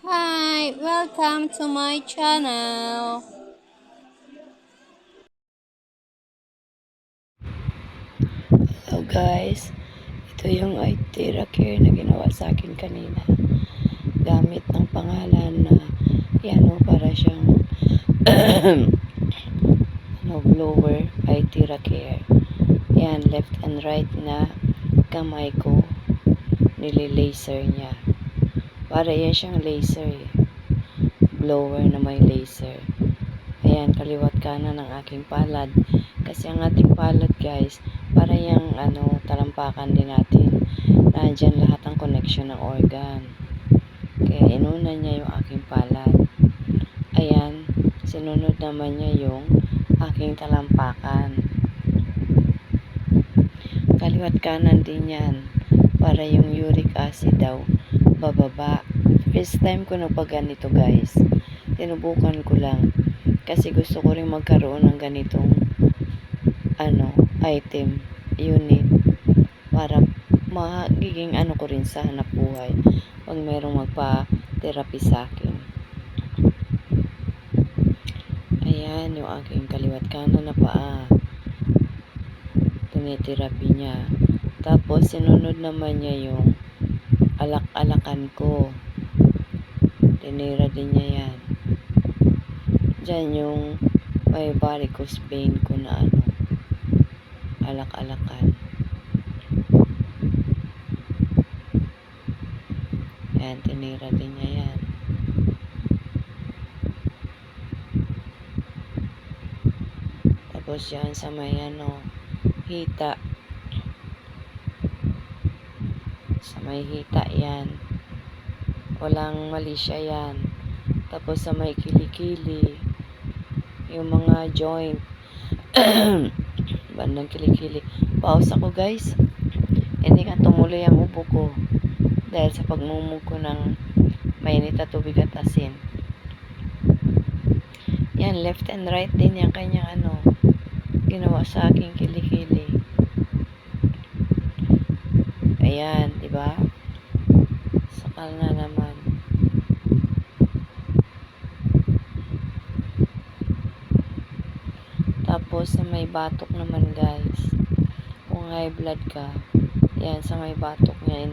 Hi, welcome to my channel. Hello guys, ito yung Itera Care na ginawa sa akin kanina. Gamit ng pangalan na para siyang blower Itera Care. Yan, left and right na kamay ko nili-laser niya. Para yan siyang laser blower na may laser. Ayan, kaliwat kanan ng aking palad. Kasi ang ating palad guys, para yung talampakan din natin. Nandyan lahat ng connection ng organ. Kaya inuna niya yung aking palad. Ayan, sinunod naman niya yung aking talampakan. Kaliwat kanan din yan. Para yung uric acid daw, bababa. First time ko nagpaganito guys. Tinubukan ko lang. Kasi gusto ko rin magkaroon ng ganitong item, unit, para magiging ko rin sa hanap buhay pag merong magpa-therapy sa akin. Ayan yung aking kaliwat kanan na paa, tinitherapy niya. Tapos sinunod naman niya yung alak-alakan ko, tinira din niya yan. Diyan yung may varicose vein ko na alak-alakan. Ayan, tinira din niya yan. Tapos yan sa may hita. Sa may hita yan. Walang mali siya yan. Tapos sa may kilikili, yung mga joint, bandang kilikili. Pause ako guys. Hindi nga tumuloy ang ubo ko dahil sa pagmumug ko ng mainit na tubig at asin. Yan, left and right din yung kanyang ginawa sa aking kilikili. Ayan, diba? Sakal na naman. Tapos sa may batok naman guys, kung high blood ka, yan sa may batok niya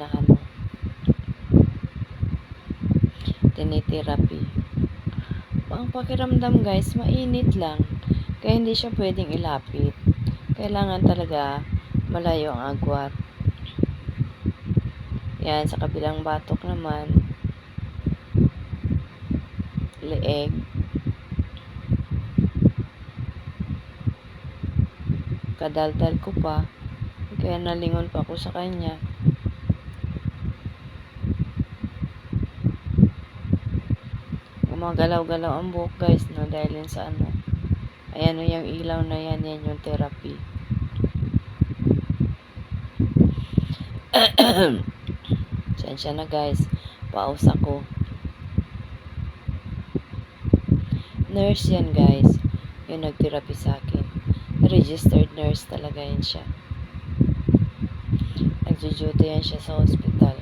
tinitherapy. Ang pakiramdam guys, mainit lang, kaya hindi siya pwedeng ilapit. Kailangan talaga malayo ang agwat. Yan, sa kabilang batok naman, leeg. Kadaldal ko pa, kaya nalingon pa ako sa kanya. Gumagalaw-galaw ang buhok guys, dahil yun sa ayan yung ilaw na yan yung therapy. Sensya na guys, pause ako. Nurse yan guys, yung nag-therapy sa akin. Registered nurse talaga yan siya. Nagjo-duty yan siya sa hospital.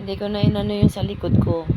Hindi ko na inano yung sa likod ko.